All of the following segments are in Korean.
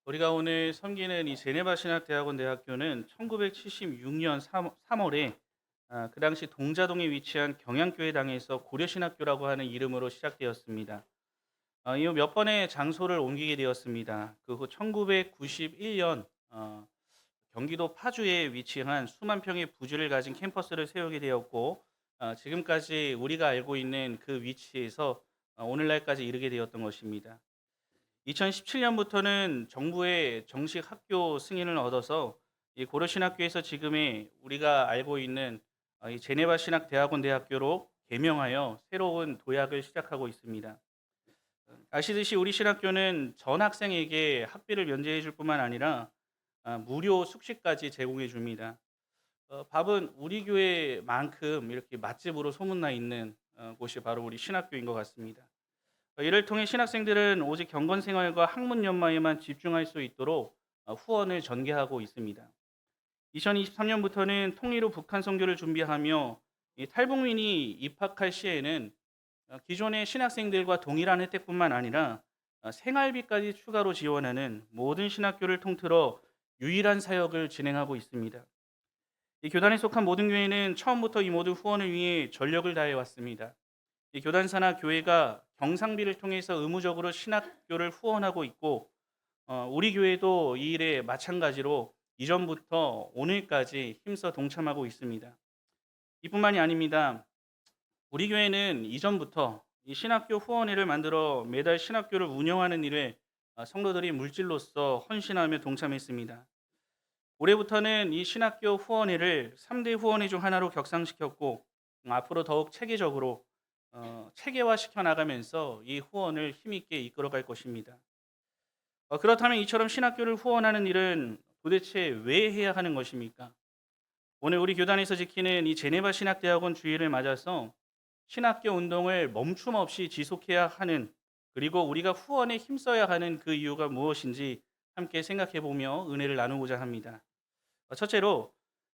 우리가 오늘 섬기는 이 제네바 신학대학원 대학교는 1976년 3월에 그 당시 동자동에 위치한 경양교회당에서 고려신학교라고 하는 이름으로 시작되었습니다. 이후 몇 번의 장소를 옮기게 되었습니다. 그 후 1991년 경기도 파주에 위치한 수만 평의 부지를 가진 캠퍼스를 세우게 되었고, 지금까지 우리가 알고 있는 그 위치에서 오늘날까지 이르게 되었던 것입니다. 2017년부터는 정부의 정식 학교 승인을 얻어서 이 고려신학교에서 지금의 우리가 알고 있는 이 제네바 신학대학원 대학교로 개명하여 새로운 도약을 시작하고 있습니다. 아시듯이 우리 신학교는 전 학생에게 학비를 면제해 줄 뿐만 아니라 무료 숙식까지 제공해 줍니다. 밥은 우리 교회만큼 이렇게 맛집으로 소문나 있는 곳이 바로 우리 신학교인 것 같습니다. 이를 통해 신학생들은 오직 경건 생활과 학문 연마에만 집중할 수 있도록 후원을 전개하고 있습니다. 2023년부터는 통일 후 북한 선교를 준비하며 이 탈북민이 입학할 시에는 기존의 신학생들과 동일한 혜택뿐만 아니라 생활비까지 추가로 지원하는 모든 신학교를 통틀어 유일한 사역을 진행하고 있습니다. 이 교단에 속한 모든 교회는 처음부터 이 모든 후원을 위해 전력을 다해 왔습니다. 이 교단사나 교회가 경상비를 통해서 의무적으로 신학교를 후원하고 있고, 우리 교회도 이 일에 마찬가지로 이전부터 오늘까지 힘써 동참하고 있습니다. 이뿐만이 아닙니다. 우리 교회는 이전부터 이 신학교 후원회를 만들어 매달 신학교를 운영하는 일에 성도들이 물질로서 헌신하며 동참했습니다. 올해부터는 이 신학교 후원회를 3대 후원회 중 하나로 격상시켰고, 앞으로 더욱 체계적으로 체계화시켜 나가면서 이 후원을 힘있게 이끌어갈 것입니다. 그렇다면 이처럼 신학교를 후원하는 일은 도대체 왜 해야 하는 것입니까? 오늘 우리 교단에서 지키는 이 제네바 신학대학원 주일을 맞아서 신학교 운동을 멈춤 없이 지속해야 하는, 그리고 우리가 후원에 힘써야 하는 그 이유가 무엇인지 함께 생각해 보며 은혜를 나누고자 합니다. 첫째로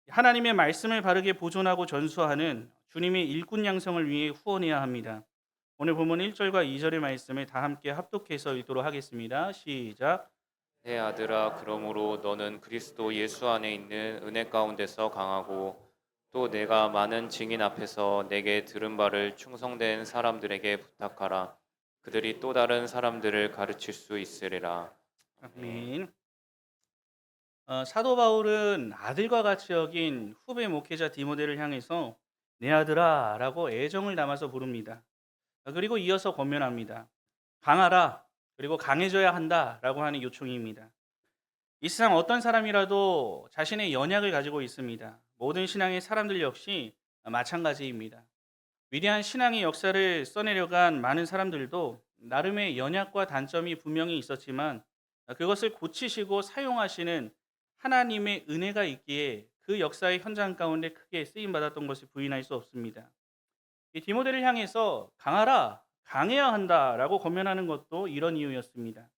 하나님의 말씀을 바르게 보존하고 전수하는 주님의 일꾼 양성을 위해 후원해야 합니다. 오늘 본문 1절과 2절의 말씀을 다 함께 합독해서 읽도록 하겠습니다. 시작. 내 아들아, 그러므로 너는 그리스도 예수 안에 있는 은혜 가운데서 강하고 또 내가 많은 증인 앞에서 내게 들은 바를 충성된 사람들에게 부탁하라. 그들이 또 다른 사람들을 가르칠 수 있으리라. 아멘. 아멘. 사도 바울은 아들과 같이 여긴 후배 목회자 디모데를 향해서 내 아들아라고 애정을 담아서 부릅니다. 그리고 이어서 권면합니다. 강하라, 그리고 강해져야 한다라고 하는 요청입니다. 이 세상 어떤 사람이라도 자신의 연약을 가지고 있습니다. 모든 신앙의 사람들 역시 마찬가지입니다. 위대한 신앙의 역사를 써내려간 많은 사람들도 나름의 연약과 단점이 분명히 있었지만, 그것을 고치시고 사용하시는 하나님의 은혜가 있기에 그 역사의 현장 가운데 크게 쓰임 받았던 것을 부인할 수 없습니다. 이 디모데를 향해서 강하라, 강해야 한다라고 권면하는 것도 이런 이유였습니다.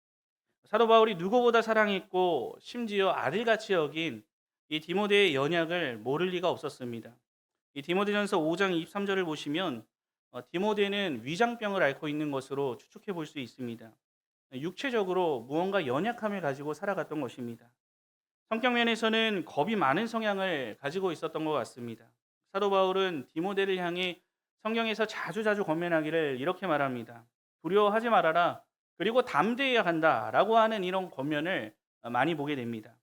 사도 바울이 누구보다 사랑했고 심지어 아들같이 여긴 이 디모데의 연약을 모를 리가 없었습니다. 이 디모데전서 5장 23절을 보시면 디모데는 위장병을 앓고 있는 것으로 추측해 볼 수 있습니다. 육체적으로 무언가 연약함을 가지고 살아갔던 것입니다. 성격 면에서는 겁이 많은 성향을 가지고 있었던 것 같습니다. 사도 바울은 디모데를 향해 성경에서 자주자주 권면하기를 이렇게 말합니다. 두려워하지 말아라. 그리고 담대해야 한다라고 하는 이런 권면을 많이 보게 됩니다.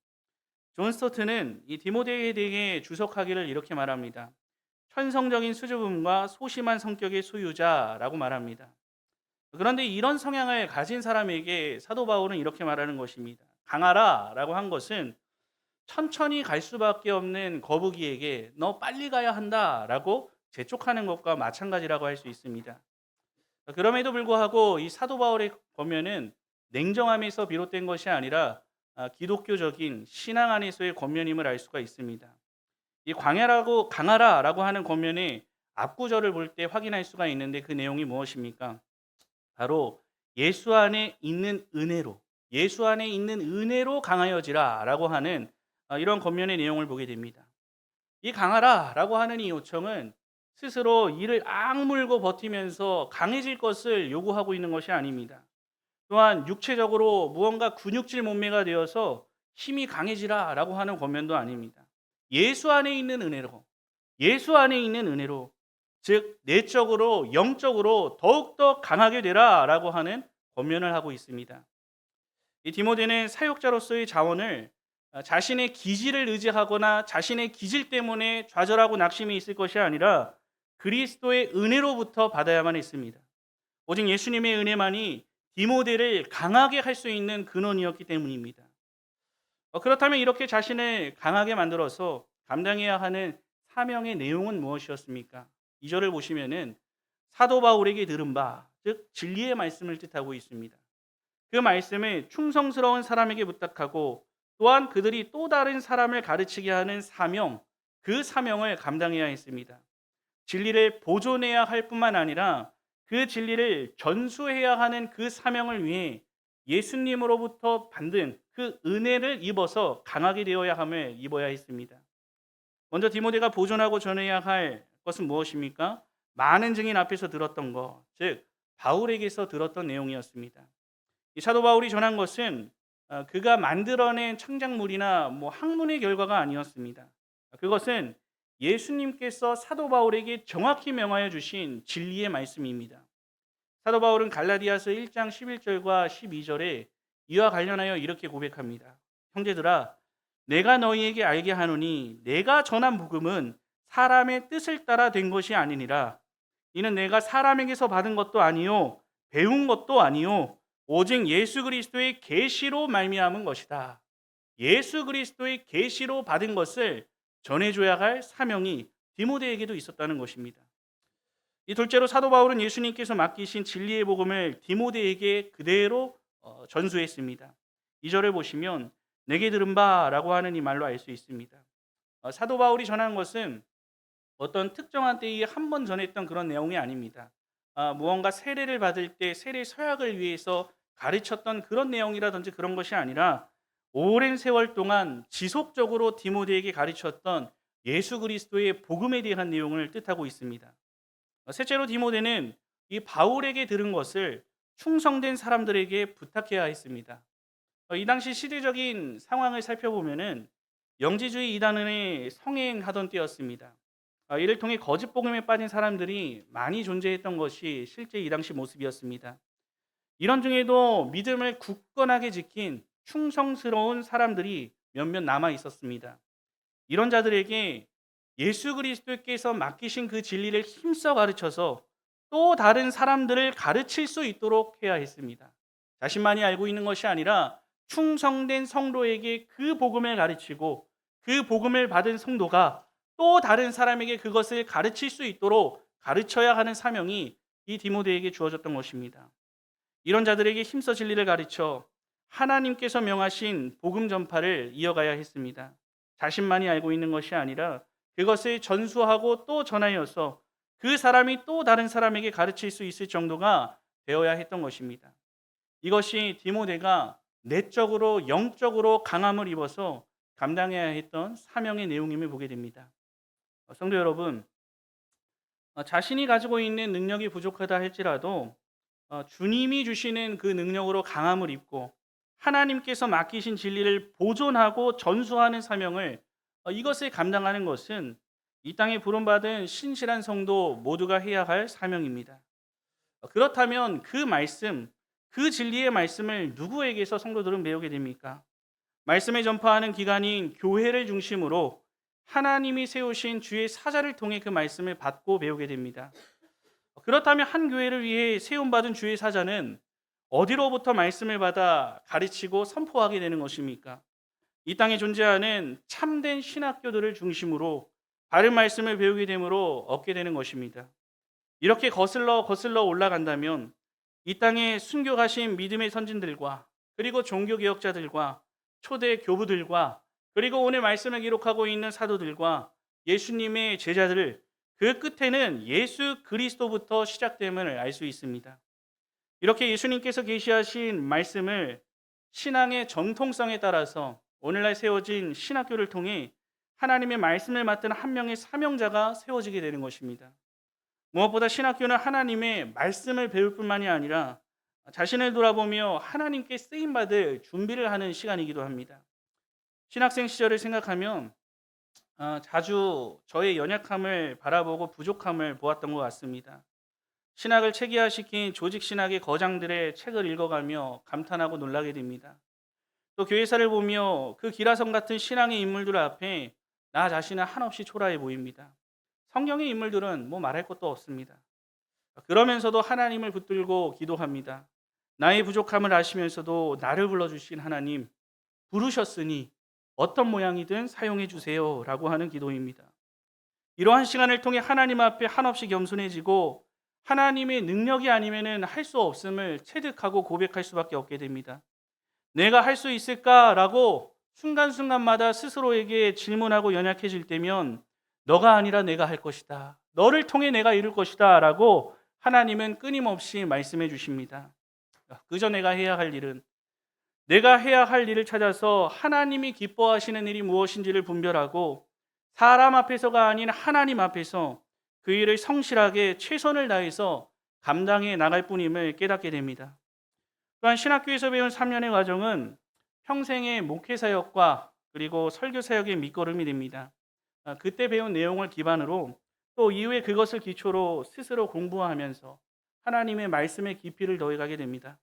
존 스토트는 이 디모데에 대해 주석하기를 이렇게 말합니다. 천성적인 수줍음과 소심한 성격의 소유자라고 말합니다. 그런데 이런 성향을 가진 사람에게 사도 바울은 이렇게 말하는 것입니다. 강하라라고 한 것은 천천히 갈 수밖에 없는 거북이에게 너 빨리 가야 한다라고 재촉하는 것과 마찬가지라고 할 수 있습니다. 그럼에도 불구하고 이 사도 바울의 권면은 냉정함에서 비롯된 것이 아니라 기독교적인 신앙 안에서의 권면임을 알 수가 있습니다. 이 광야라고 강하라라고 하는 권면의 앞구절을 볼 때 확인할 수가 있는데 그 내용이 무엇입니까? 바로 예수 안에 있는 은혜로, 예수 안에 있는 은혜로 강하여지라라고 하는 이런 권면의 내용을 보게 됩니다. 이 강하라라고 하는 이 요청은 스스로 이를 악물고 버티면서 강해질 것을 요구하고 있는 것이 아닙니다. 또한 육체적으로 무언가 근육질 몸매가 되어서 힘이 강해지라라고 하는 권면도 아닙니다. 예수 안에 있는 은혜로, 예수 안에 있는 은혜로, 즉 내적으로 영적으로 더욱더 강하게 되라라고 하는 권면을 하고 있습니다. 이 디모데는 사역자로서의 자원을 자신의 기질을 의지하거나 자신의 기질 때문에 좌절하고 낙심이 있을 것이 아니라 그리스도의 은혜로부터 받아야만 했습니다. 오직 예수님의 은혜만이 디모데를 강하게 할 수 있는 근원이었기 때문입니다. 그렇다면 이렇게 자신을 강하게 만들어서 감당해야 하는 사명의 내용은 무엇이었습니까? 2절을 보시면은 사도 바울에게 들은 바, 즉 진리의 말씀을 뜻하고 있습니다. 그 말씀을 충성스러운 사람에게 부탁하고 또한 그들이 또 다른 사람을 가르치게 하는 사명, 그 사명을 감당해야 했습니다. 진리를 보존해야 할 뿐만 아니라 그 진리를 전수해야 하는 그 사명을 위해 예수님으로부터 받은 그 은혜를 입어서 강하게 되어야 함을 입어야 했습니다. 먼저 디모데가 보존하고 전해야 할 것은 무엇입니까? 많은 증인 앞에서 들었던 것, 즉 바울에게서 들었던 내용이었습니다. 이 사도 바울이 전한 것은 그가 만들어낸 창작물이나 학문의 결과가 아니었습니다. 그것은 예수님께서 사도 바울에게 정확히 명하여 주신 진리의 말씀입니다. 사도 바울은 갈라디아서 1장 11절과 12절에 이와 관련하여 이렇게 고백합니다. 형제들아, 내가 너희에게 알게 하노니 내가 전한 복음은 사람의 뜻을 따라 된 것이 아니니라. 이는 내가 사람에게서 받은 것도 아니요 배운 것도 아니요 오직 예수 그리스도의 계시로 말미암은 것이다. 예수 그리스도의 계시로 받은 것을 전해줘야 할 사명이 디모데에게도 있었다는 것입니다. 이 둘째로 사도 바울은 예수님께서 맡기신 진리의 복음을 디모데에게 그대로 전수했습니다. 2절을 보시면 내게 들은 바라고 하는 이 말로 알 수 있습니다. 사도 바울이 전한 것은 어떤 특정한 때에 한 번 전했던 그런 내용이 아닙니다. 무언가 세례를 받을 때 세례 서약을 위해서 가르쳤던 그런 내용이라든지 그런 것이 아니라 오랜 세월 동안 지속적으로 디모데에게 가르쳤던 예수 그리스도의 복음에 대한 내용을 뜻하고 있습니다. 셋째로 디모데는 이 바울에게 들은 것을 충성된 사람들에게 부탁해야 했습니다. 이 당시 시대적인 상황을 살펴보면은 영지주의 이단을 성행하던 때였습니다. 이를 통해 거짓 복음에 빠진 사람들이 많이 존재했던 것이 실제 이 당시 모습이었습니다. 이런 중에도 믿음을 굳건하게 지킨 충성스러운 사람들이 몇몇 남아 있었습니다. 이런 자들에게 예수 그리스도께서 맡기신 그 진리를 힘써 가르쳐서 또 다른 사람들을 가르칠 수 있도록 해야 했습니다. 자신만이 알고 있는 것이 아니라 충성된 성도에게 그 복음을 가르치고 그 복음을 받은 성도가 또 다른 사람에게 그것을 가르칠 수 있도록 가르쳐야 하는 사명이 이 디모데에게 주어졌던 것입니다. 이런 자들에게 힘써 진리를 가르쳐 하나님께서 명하신 복음 전파를 이어가야 했습니다. 자신만이 알고 있는 것이 아니라 그것을 전수하고 또 전하여서 그 사람이 또 다른 사람에게 가르칠 수 있을 정도가 되어야 했던 것입니다. 이것이 디모데가 내적으로 영적으로 강함을 입어서 감당해야 했던 사명의 내용임을 보게 됩니다. 성도 여러분, 자신이 가지고 있는 능력이 부족하다 할지라도 주님이 주시는 그 능력으로 강함을 입고 하나님께서 맡기신 진리를 보존하고 전수하는 사명을 이것을 감당하는 것은 이 땅에 부름받은 신실한 성도 모두가 해야 할 사명입니다. 그렇다면 그 말씀, 그 진리의 말씀을 누구에게서 성도들은 배우게 됩니까? 말씀을 전파하는 기관인 교회를 중심으로 하나님이 세우신 주의 사자를 통해 그 말씀을 받고 배우게 됩니다. 그렇다면 한 교회를 위해 세움받은 주의 사자는 어디로부터 말씀을 받아 가르치고 선포하게 되는 것입니까? 이 땅에 존재하는 참된 신학교들을 중심으로 바른 말씀을 배우게 되므로 얻게 되는 것입니다. 이렇게 거슬러 올라간다면 이 땅에 순교하신 믿음의 선진들과 그리고 종교개혁자들과 초대 교부들과 그리고 오늘 말씀을 기록하고 있는 사도들과 예수님의 제자들을 그 끝에는 예수 그리스도부터 시작됨을 알 수 있습니다. 이렇게 예수님께서 계시하신 말씀을 신앙의 정통성에 따라서 오늘날 세워진 신학교를 통해 하나님의 말씀을 맡은 한 명의 사명자가 세워지게 되는 것입니다. 무엇보다 신학교는 하나님의 말씀을 배울 뿐만이 아니라 자신을 돌아보며 하나님께 쓰임 받을 준비를 하는 시간이기도 합니다. 신학생 시절을 생각하면 자주 저의 연약함을 바라보고 부족함을 보았던 것 같습니다. 신학을 체계화시킨 조직 신학의 거장들의 책을 읽어가며 감탄하고 놀라게 됩니다. 또 교회사를 보며 그 기라성 같은 신앙의 인물들 앞에 나 자신은 한없이 초라해 보입니다. 성경의 인물들은 뭐 말할 것도 없습니다. 그러면서도 하나님을 붙들고 기도합니다. 나의 부족함을 아시면서도 나를 불러주신 하나님, 부르셨으니 어떤 모양이든 사용해 주세요 라고 하는 기도입니다. 이러한 시간을 통해 하나님 앞에 한없이 겸손해지고 하나님의 능력이 아니면 할 수 없음을 체득하고 고백할 수밖에 없게 됩니다. 내가 할 수 있을까라고 순간순간마다 스스로에게 질문하고 연약해질 때면 너가 아니라 내가 할 것이다. 너를 통해 내가 이룰 것이다 라고 하나님은 끊임없이 말씀해 주십니다. 그저 내가 해야 할 일을 찾아서 하나님이 기뻐하시는 일이 무엇인지를 분별하고 사람 앞에서가 아닌 하나님 앞에서 그 일을 성실하게 최선을 다해서 감당해 나갈 뿐임을 깨닫게 됩니다. 또한 신학교에서 배운 3년의 과정은 평생의 목회 사역과 그리고 설교 사역의 밑거름이 됩니다. 그때 배운 내용을 기반으로 또 이후에 그것을 기초로 스스로 공부하면서 하나님의 말씀의 깊이를 더해가게 됩니다.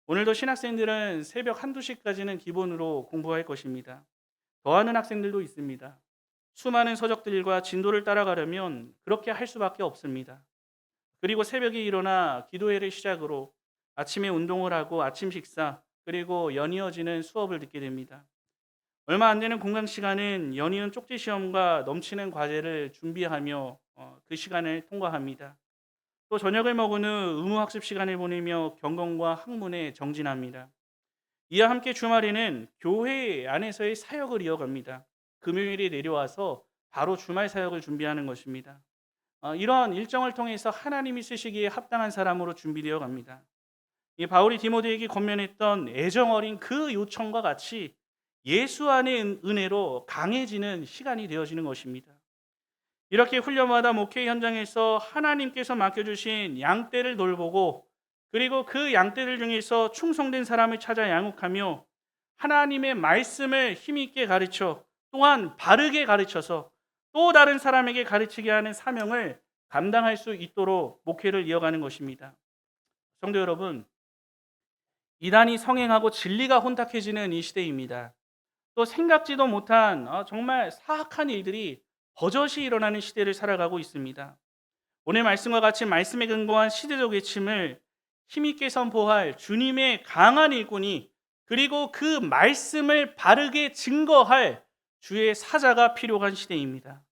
오늘도 신학생들은 새벽 한두 시까지는 기본으로 공부할 것입니다. 더하는 학생들도 있습니다. 수많은 서적들과 진도를 따라가려면 그렇게 할 수밖에 없습니다. 그리고 새벽에 일어나 기도회를 시작으로 아침에 운동을 하고 아침 식사 그리고 연이어지는 수업을 듣게 됩니다. 얼마 안 되는 공강 시간은 연이은 쪽지 시험과 넘치는 과제를 준비하며 그 시간을 통과합니다. 또 저녁을 먹은 후 의무학습 시간을 보내며 경건과 학문에 정진합니다. 이와 함께 주말에는 교회 안에서의 사역을 이어갑니다. 금요일에 내려와서 바로 주말 사역을 준비하는 것입니다. 이런 일정을 통해서 하나님이 쓰시기에 합당한 사람으로 준비되어 갑니다. 이 바울이 디모데에게 권면했던 애정 어린 그 요청과 같이 예수 안의 은혜로 강해지는 시간이 되어지는 것입니다. 이렇게 훈련마다 목회 현장에서 하나님께서 맡겨주신 양떼를 돌보고 그리고 그 양떼들 중에서 충성된 사람을 찾아 양육하며 하나님의 말씀을 힘있게 가르쳐 또한 바르게 가르쳐서 또 다른 사람에게 가르치게 하는 사명을 감당할 수 있도록 목회를 이어가는 것입니다. 성도 여러분, 이단이 성행하고 진리가 혼탁해지는 이 시대입니다. 또 생각지도 못한 정말 사악한 일들이 버젓이 일어나는 시대를 살아가고 있습니다. 오늘 말씀과 같이 말씀에 근거한 시대적 외침을 힘있게 선포할 주님의 강한 일꾼이 그리고 그 말씀을 바르게 증거할 주의 사자가 필요한 시대입니다.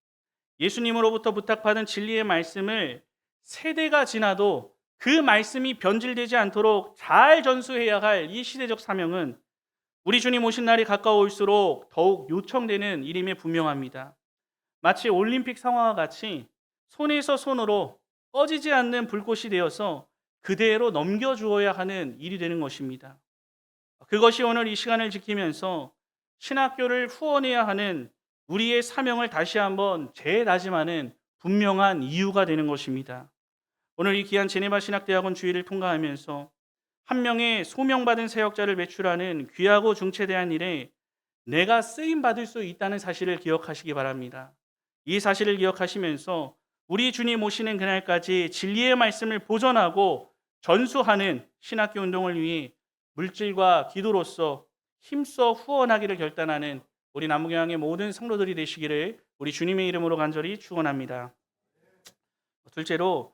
예수님으로부터 부탁받은 진리의 말씀을 세대가 지나도 그 말씀이 변질되지 않도록 잘 전수해야 할 이 시대적 사명은 우리 주님 오신 날이 가까울수록 더욱 요청되는 일임에 분명합니다. 마치 올림픽 상황과 같이 손에서 손으로 꺼지지 않는 불꽃이 되어서 그대로 넘겨주어야 하는 일이 되는 것입니다. 그것이 오늘 이 시간을 지키면서 신학교를 후원해야 하는 우리의 사명을 다시 한번 재다짐하는 분명한 이유가 되는 것입니다. 오늘 이 귀한 제네바 신학대학원 주일을 통과하면서 한 명의 소명받은 사역자를 배출하는 귀하고 중체대한 일에 내가 쓰임받을 수 있다는 사실을 기억하시기 바랍니다. 이 사실을 기억하시면서 우리 주님 오시는 그날까지 진리의 말씀을 보존하고 전수하는 신학교 운동을 위해 물질과 기도로서 힘써 후원하기를 결단하는 우리 남부교향의 모든 성도들이 되시기를 우리 주님의 이름으로 간절히 축원합니다. 둘째로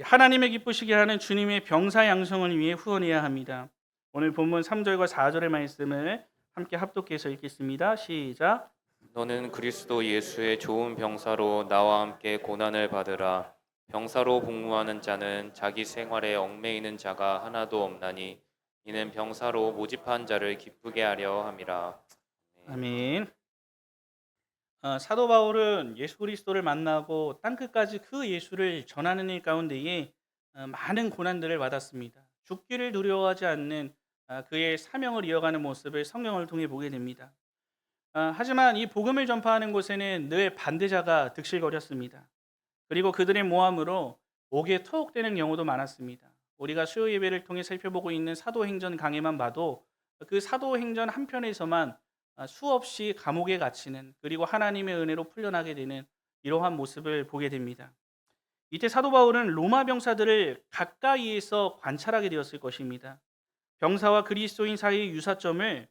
하나님의 기쁘시게 하는 주님의 병사 양성을 위해 후원해야 합니다. 오늘 본문 3절과 4절의 말씀을 함께 합독해서 읽겠습니다. 시작. 너는 그리스도 예수의 좋은 병사로 나와 함께 고난을 받으라. 병사로 복무하는 자는 자기 생활에 얽매이는 자가 하나도 없나니 이는 병사로 모집한 자를 기쁘게 하려 함이라. 아멘. 사도 바울은 예수 그리스도를 만나고 땅끝까지 그 예수를 전하는 일 가운데에 많은 고난들을 받았습니다. 죽기를 두려워하지 않는 그의 사명을 이어가는 모습을 성경을 통해 보게 됩니다. 하지만 이 복음을 전파하는 곳에는 늘 반대자가 득실거렸습니다. 그리고 그들의 모함으로 옥에 투옥되는 경우도 많았습니다. 우리가 수요 예배를 통해 살펴보고 있는 사도행전 강해만 봐도 그 사도행전 한 편에서만 수없이 감옥에 갇히는, 그리고 하나님의 은혜로 풀려나게 되는 이러한 모습을 보게 됩니다. 이때 사도 바울은 로마 병사들을 가까이에서 관찰하게 되었을 것입니다. 병사와 그리스도인 사이의 유사점을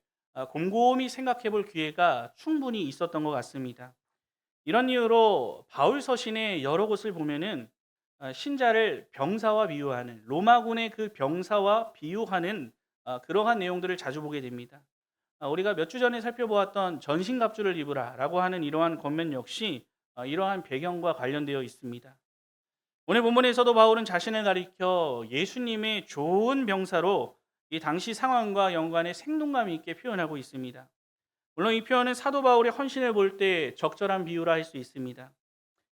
곰곰이 생각해 볼 기회가 충분히 있었던 것 같습니다. 이런 이유로 바울 서신의 여러 곳을 보면은 신자를 병사와 비유하는, 로마군의 그 병사와 비유하는 그러한 내용들을 자주 보게 됩니다. 우리가 몇 주 전에 살펴보았던 전신갑주를 입으라라고 하는 이러한 권면 역시 이러한 배경과 관련되어 있습니다. 오늘 본문에서도 바울은 자신을 가리켜 예수님의 좋은 병사로 이 당시 상황과 연관해 생동감 있게 표현하고 있습니다. 물론 이 표현은 사도 바울의 헌신을 볼 때 적절한 비유라 할 수 있습니다.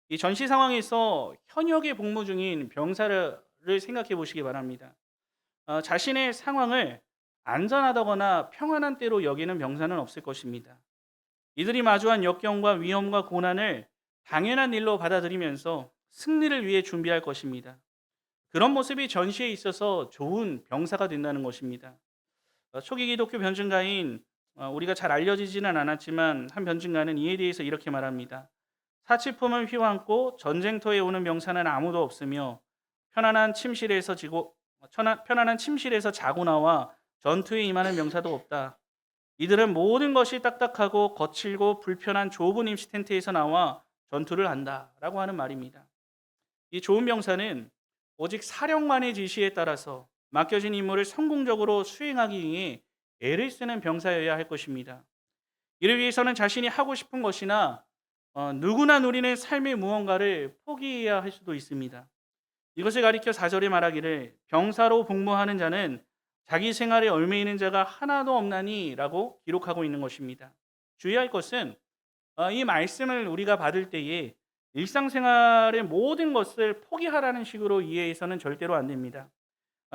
이 전시 상황에서 현역에 복무 중인 병사를 생각해 보시기 바랍니다. 자신의 상황을 안전하다거나 평안한 때로 여기는 병사는 없을 것입니다. 이들이 마주한 역경과 위험과 고난을 당연한 일로 받아들이면서 승리를 위해 준비할 것입니다. 그런 모습이 전시에 있어서 좋은 병사가 된다는 것입니다. 초기 기독교 변증가인 우리가 잘 알려지지는 않았지만 한 변증가는 이에 대해서 이렇게 말합니다. 사치품을 휘황고 전쟁터에 오는 병사는 아무도 없으며 편안한 침실에서 자고 나와 전투에 임하는 병사도 없다. 이들은 모든 것이 딱딱하고 거칠고 불편한 좁은 임시 텐트에서 나와 전투를 한다라고 하는 말입니다. 이 좋은 병사는 오직 사령관의 지시에 따라서 맡겨진 임무를 성공적으로 수행하기 위해 애를 쓰는 병사여야 할 것입니다. 이를 위해서는 자신이 하고 싶은 것이나 누구나 누리는 삶의 무언가를 포기해야 할 수도 있습니다. 이것을 가리켜 4절에 말하기를 병사로 복무하는 자는 자기 생활에 얽매이는 자가 하나도 없나니 라고 기록하고 있는 것입니다. 주의할 것은 이 말씀을 우리가 받을 때에 일상생활의 모든 것을 포기하라는 식으로 이해해서는 절대로 안 됩니다.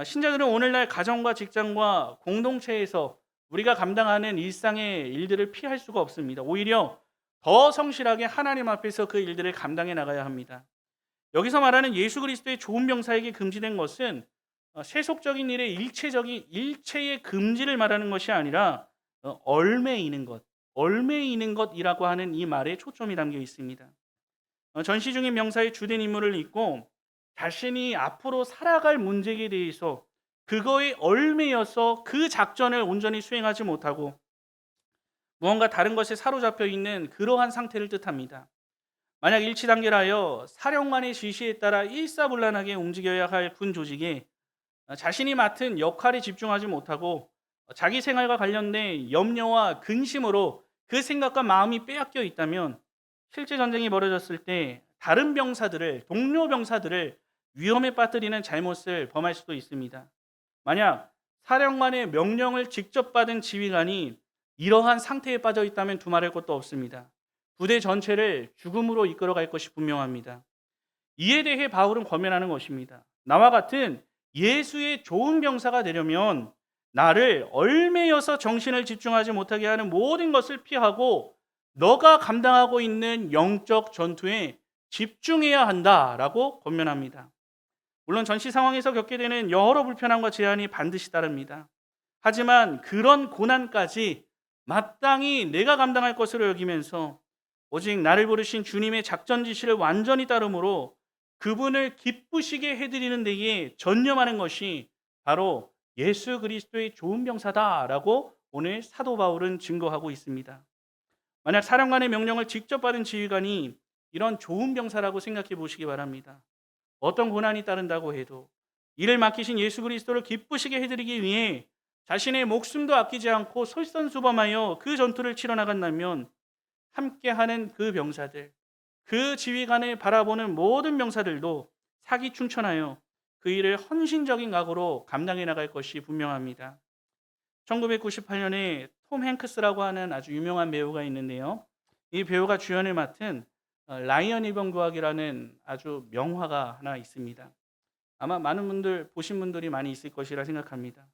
신자들은 오늘날 가정과 직장과 공동체에서 우리가 감당하는 일상의 일들을 피할 수가 없습니다. 오히려 더 성실하게 하나님 앞에서 그 일들을 감당해 나가야 합니다. 여기서 말하는 예수 그리스도의 좋은 병사에게 금지된 것은 세속적인 일의 일체의 금지를 말하는 것이 아니라 얼매이는 것이라고 하는 이 말에 초점이 담겨 있습니다. 전시 중인 병사의 주된 임무를 잊고 자신이 앞으로 살아갈 문제에 대해서 그거에 얽매여서 그 작전을 온전히 수행하지 못하고 무언가 다른 것에 사로잡혀 있는 그러한 상태를 뜻합니다. 만약 일치단결하여 사령관의 지시에 따라 일사불란하게 움직여야 할 군 조직에 자신이 맡은 역할에 집중하지 못하고 자기 생활과 관련된 염려와 근심으로 그 생각과 마음이 빼앗겨 있다면 실제 전쟁이 벌어졌을 때 다른 병사들을, 동료 병사들을 위험에 빠뜨리는 잘못을 범할 수도 있습니다. 만약 사령관의 명령을 직접 받은 지휘관이 이러한 상태에 빠져 있다면 두말할 것도 없습니다. 부대 전체를 죽음으로 이끌어갈 것이 분명합니다. 이에 대해 바울은 권면하는 것입니다. 나와 같은 예수의 좋은 병사가 되려면 나를 얽매여서 정신을 집중하지 못하게 하는 모든 것을 피하고 너가 감당하고 있는 영적 전투에 집중해야 한다라고 권면합니다. 물론 전시 상황에서 겪게 되는 여러 불편함과 제한이 반드시 따릅니다. 하지만 그런 고난까지 마땅히 내가 감당할 것으로 여기면서 오직 나를 부르신 주님의 작전 지시를 완전히 따름으로 그분을 기쁘시게 해드리는 데에 전념하는 것이 바로 예수 그리스도의 좋은 병사다라고 오늘 사도 바울은 증거하고 있습니다. 만약 사령관의 명령을 직접 받은 지휘관이 이런 좋은 병사라고 생각해 보시기 바랍니다. 어떤 고난이 따른다고 해도 이를 맡기신 예수 그리스도를 기쁘시게 해드리기 위해 자신의 목숨도 아끼지 않고 솔선수범하여 그 전투를 치러 나간다면 함께하는 그 병사들, 그 지휘관을 바라보는 모든 병사들도 사기충천하여 그 일을 헌신적인 각오로 감당해 나갈 것이 분명합니다. 1998년에 톰 행크스라고 하는 아주 유명한 배우가 있는데요. 이 배우가 주연을 맡은 라이언 일병 구하기라는 아주 명화가 하나 있습니다. 아마 많은 분들 보신 분들이 많이 있을 것이라 생각합니다.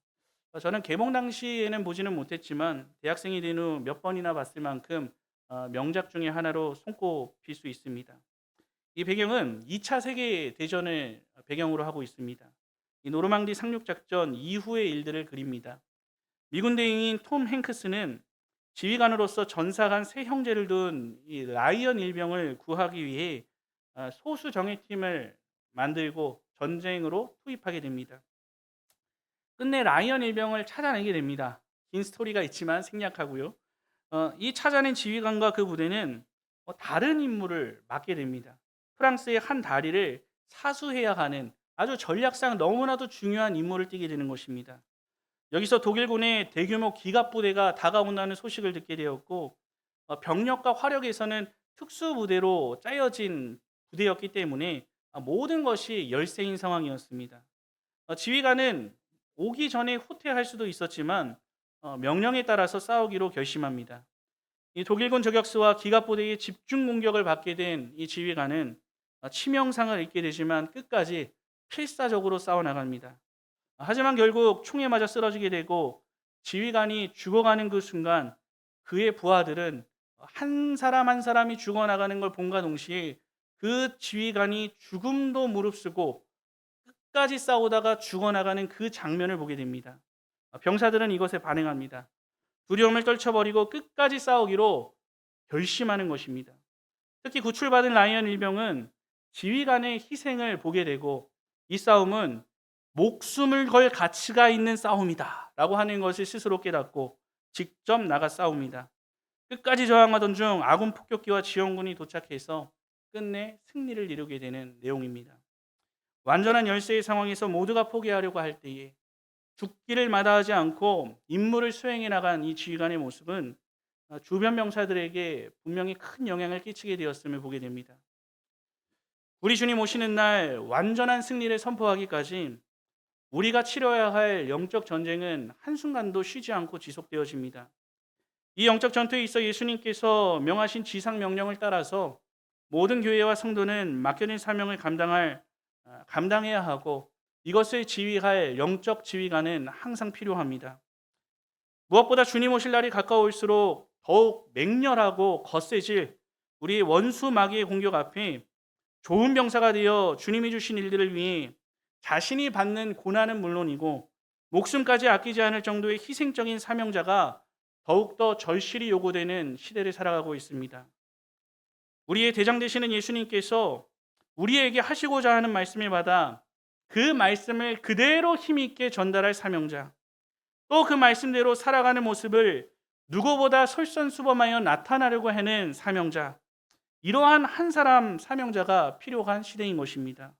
저는 개봉 당시에는 보지는 못했지만 대학생이 된 후 몇 번이나 봤을 만큼 명작 중에 하나로 손꼽힐 수 있습니다. 이 배경은 2차 세계 대전을 배경으로 하고 있습니다. 이 노르망디 상륙 작전 이후의 일들을 그립니다. 미군 대행인 톰 행크스는 지휘관으로서 전사한 세 형제를 둔 이 라이언 일병을 구하기 위해 소수 정예팀을 만들고 전쟁으로 투입하게 됩니다. 끝내 라이언 일병을 찾아내게 됩니다. 긴 스토리가 있지만 생략하고요. 이 찾아낸 지휘관과 그 부대는 다른 임무를 맡게 됩니다. 프랑스의 한 다리를 사수해야 하는 아주 전략상 너무나도 중요한 임무를 띠게 되는 것입니다. 여기서 독일군의 대규모 기갑 부대가 다가온다는 소식을 듣게 되었고 병력과 화력에서는 특수부대로 짜여진 부대였기 때문에 모든 것이 열세인 상황이었습니다. 지휘관은 오기 전에 후퇴할 수도 있었지만 명령에 따라서 싸우기로 결심합니다. 이 독일군 저격수와 기갑부대의 집중 공격을 받게 된 이 지휘관은 치명상을 입게 되지만 끝까지 필사적으로 싸워나갑니다. 하지만 결국 총에 맞아 쓰러지게 되고 지휘관이 죽어가는 그 순간 그의 부하들은 한 사람 한 사람이 죽어나가는 걸 본과 동시에 그 지휘관이 죽음도 무릅쓰고 끝까지 싸우다가 죽어나가는 그 장면을 보게 됩니다. 병사들은 이것에 반응합니다. 두려움을 떨쳐버리고 끝까지 싸우기로 결심하는 것입니다. 특히 구출받은 라이언 일병은 지휘관의 희생을 보게 되고 이 싸움은 목숨을 걸 가치가 있는 싸움이다 라고 하는 것을 스스로 깨닫고 직접 나가 싸웁니다. 끝까지 저항하던 중 아군 폭격기와 지원군이 도착해서 끝내 승리를 이루게 되는 내용입니다. 완전한 열세의 상황에서 모두가 포기하려고 할 때에 죽기를 마다하지 않고 임무를 수행해 나간 이 지휘관의 모습은 주변 병사들에게 분명히 큰 영향을 끼치게 되었음을 보게 됩니다. 우리 주님 오시는 날 완전한 승리를 선포하기까지 우리가 치러야 할 영적 전쟁은 한순간도 쉬지 않고 지속되어집니다. 이 영적 전투에 있어 예수님께서 명하신 지상 명령을 따라서 모든 교회와 성도는 맡겨진 사명을 감당해야 하고 이것을 지휘할 영적 지휘관은 항상 필요합니다. 무엇보다 주님 오실 날이 가까울수록 더욱 맹렬하고 거세질 우리 원수 마귀의 공격 앞에 좋은 병사가 되어 주님이 주신 일들을 위해 자신이 받는 고난은 물론이고 목숨까지 아끼지 않을 정도의 희생적인 사명자가 더욱더 절실히 요구되는 시대를 살아가고 있습니다. 우리의 대장 되시는 예수님께서 우리에게 하시고자 하는 말씀을 받아 그 말씀을 그대로 힘있게 전달할 사명자, 또 그 말씀대로 살아가는 모습을 누구보다 솔선수범하여 나타나려고 하는 사명자, 이러한 한 사람 사명자가 필요한 시대인 것입니다.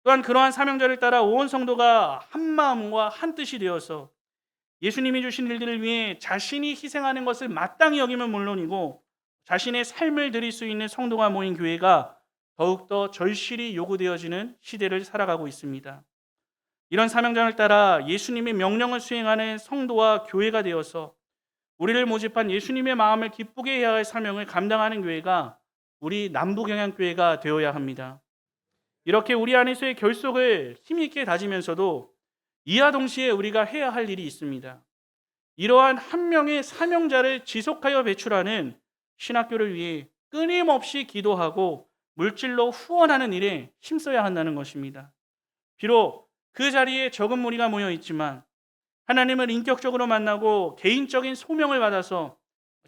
또한 그러한 사명자를 따라 온 성도가 한 마음과 한 뜻이 되어서 예수님이 주신 일들을 위해 자신이 희생하는 것을 마땅히 여기면 물론이고 자신의 삶을 드릴 수 있는 성도가 모인 교회가 더욱더 절실히 요구되어지는 시대를 살아가고 있습니다. 이런 사명장을 따라 예수님의 명령을 수행하는 성도와 교회가 되어서 우리를 모집한 예수님의 마음을 기쁘게 해야 할 사명을 감당하는 교회가 우리 남부경향교회가 되어야 합니다. 이렇게 우리 안에서의 결속을 힘있게 다지면서도 이와 동시에 우리가 해야 할 일이 있습니다. 이러한 한 명의 사명자를 지속하여 배출하는 신학교를 위해 끊임없이 기도하고 물질로 후원하는 일에 힘써야 한다는 것입니다. 비록 그 자리에 적은 무리가 모여 있지만 하나님을 인격적으로 만나고 개인적인 소명을 받아서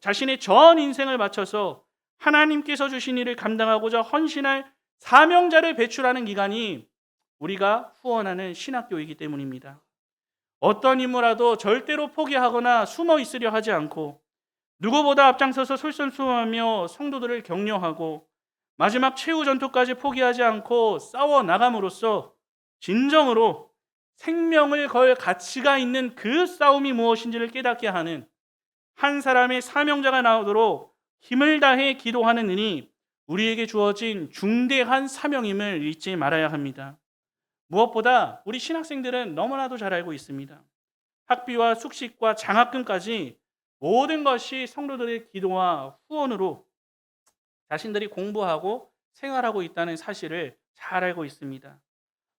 자신의 전 인생을 바쳐서 하나님께서 주신 일을 감당하고자 헌신할 사명자를 배출하는 기간이 우리가 후원하는 신학교이기 때문입니다. 어떤 임무라도 절대로 포기하거나 숨어 있으려 하지 않고 누구보다 앞장서서 솔선수범하며 성도들을 격려하고 마지막 최후 전투까지 포기하지 않고 싸워 나감으로써 진정으로 생명을 걸 가치가 있는 그 싸움이 무엇인지를 깨닫게 하는 한 사람의 사명자가 나오도록 힘을 다해 기도하는 일이 우리에게 주어진 중대한 사명임을 잊지 말아야 합니다. 무엇보다 우리 신학생들은 너무나도 잘 알고 있습니다. 학비와 숙식과 장학금까지 모든 것이 성도들의 기도와 후원으로 자신들이 공부하고 생활하고 있다는 사실을 잘 알고 있습니다.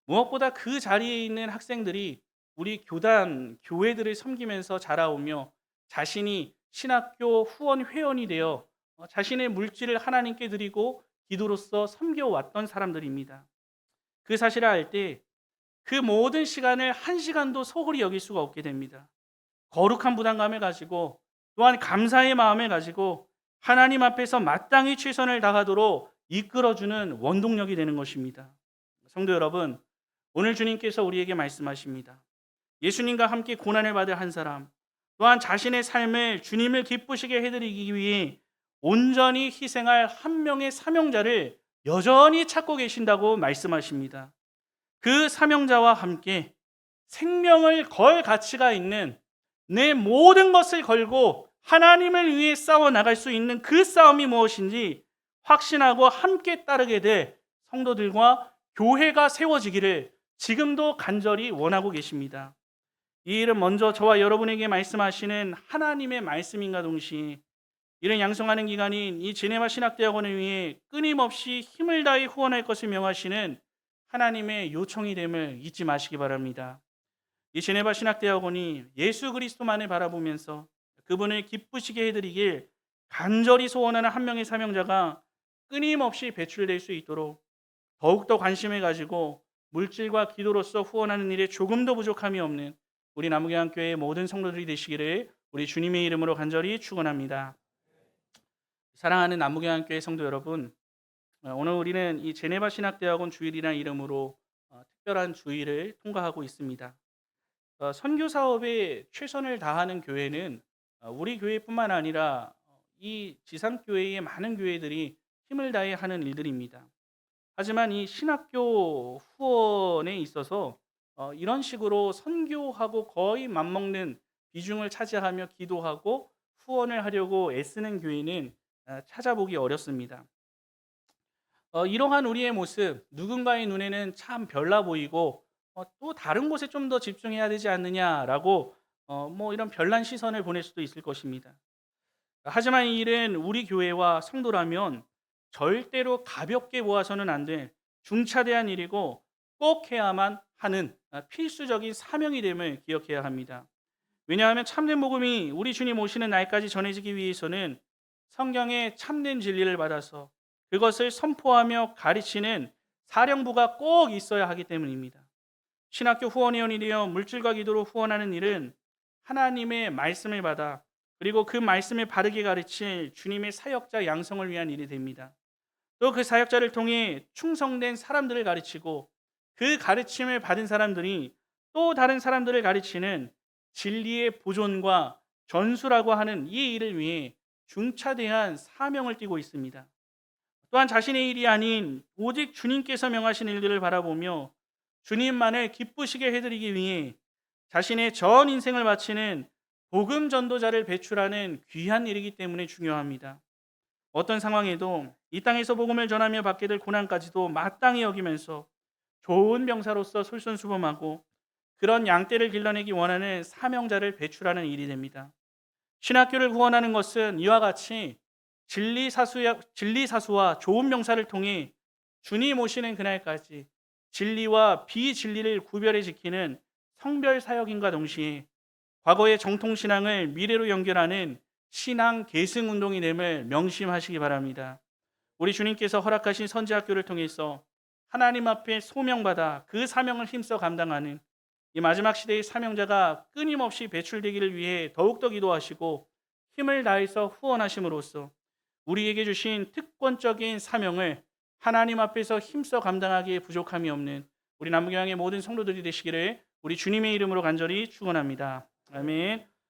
무엇보다 그 자리에 있는 학생들이 우리 교단, 교회들을 섬기면서 자라오며 자신이 신학교 후원 회원이 되어 자신의 물질을 하나님께 드리고 기도로서 섬겨왔던 사람들입니다. 그 사실을 알 때 그 모든 시간을 한 시간도 소홀히 여길 수가 없게 됩니다. 거룩한 부담감을 가지고 또한 감사의 마음을 가지고 하나님 앞에서 마땅히 최선을 다하도록 이끌어주는 원동력이 되는 것입니다. 성도 여러분, 오늘 주님께서 우리에게 말씀하십니다. 예수님과 함께 고난을 받을 한 사람, 또한 자신의 삶을 주님을 기쁘시게 해드리기 위해 온전히 희생할 한 명의 사명자를 여전히 찾고 계신다고 말씀하십니다. 그 사명자와 함께 생명을 걸 가치가 있는 내 모든 것을 걸고 하나님을 위해 싸워 나갈 수 있는 그 싸움이 무엇인지 확신하고 함께 따르게 될 성도들과 교회가 세워지기를 지금도 간절히 원하고 계십니다. 이 일은 먼저 저와 여러분에게 말씀하시는 하나님의 말씀인가 동시에 이를 양성하는 기관인 이 제네바 신학대학원을 위해 끊임없이 힘을 다해 후원할 것을 명하시는 하나님의 요청이 됨을 잊지 마시기 바랍니다. 이 제네바 신학대학원이 예수 그리스도만을 바라보면서 그분을 기쁘시게 해드리길 간절히 소원하는 한 명의 사명자가 끊임없이 배출될 수 있도록 더욱더 관심을 가지고 물질과 기도로서 후원하는 일에 조금도 부족함이 없는 우리 남우교회의 모든 성도들이 되시기를 우리 주님의 이름으로 간절히 축원합니다. 사랑하는 남우교회 성도 여러분, 오늘 우리는 이 제네바 신학대학원 주일이라는 이름으로 특별한 주일을 통과하고 있습니다. 선교 사업에 최선을 다하는 교회는 우리 교회뿐만 아니라 이 지상교회의 많은 교회들이 힘을 다해 하는 일들입니다. 하지만 이 신학교 후원에 있어서 이런 식으로 선교하고 거의 맞먹는 비중을 차지하며 기도하고 후원을 하려고 애쓰는 교회는 찾아보기 어렵습니다. 이러한 우리의 모습, 누군가의 눈에는 참 별나 보이고 또 다른 곳에 좀 더 집중해야 되지 않느냐라고 이런 별난 시선을 보낼 수도 있을 것입니다. 하지만 이 일은 우리 교회와 성도라면 절대로 가볍게 보아서는 안 될 중차대한 일이고 꼭 해야만 하는 필수적인 사명이 됨을 기억해야 합니다. 왜냐하면 참된 복음이 우리 주님 오시는 날까지 전해지기 위해서는 성경의 참된 진리를 받아서 그것을 선포하며 가르치는 사령부가 꼭 있어야 하기 때문입니다. 신학교 후원위원이 되어 물질과 기도로 후원하는 일은 하나님의 말씀을 받아 그리고 그 말씀을 바르게 가르칠 주님의 사역자 양성을 위한 일이 됩니다. 또 그 사역자를 통해 충성된 사람들을 가르치고 그 가르침을 받은 사람들이 또 다른 사람들을 가르치는 진리의 보존과 전수라고 하는 이 일을 위해 중차대한 사명을 띠고 있습니다. 또한 자신의 일이 아닌 오직 주님께서 명하신 일들을 바라보며 주님만을 기쁘시게 해드리기 위해 자신의 전 인생을 바치는 복음 전도자를 배출하는 귀한 일이기 때문에 중요합니다. 어떤 상황에도 이 땅에서 복음을 전하며 받게 될 고난까지도 마땅히 여기면서 좋은 병사로서 솔선수범하고 그런 양떼를 길러내기 원하는 사명자를 배출하는 일이 됩니다. 신학교를 후원하는 것은 이와 같이 진리사수와 좋은 명사를 통해 주님 오시는 그날까지 진리와 비진리를 구별해 지키는 성별 사역인과 동시에 과거의 정통신앙을 미래로 연결하는 신앙 계승 운동이 됨을 명심하시기 바랍니다. 우리 주님께서 허락하신 선지학교를 통해서 하나님 앞에 소명받아 그 사명을 힘써 감당하는 이 마지막 시대의 사명자가 끊임없이 배출되기를 위해 더욱더 기도하시고 힘을 다해서 후원하심으로써 우리에게 주신 특권적인 사명을 하나님 앞에서 힘써 감당하기에 부족함이 없는 우리 남부교회의 모든 성도들이 되시기를 우리 주님의 이름으로 간절히 축원합니다. 아멘.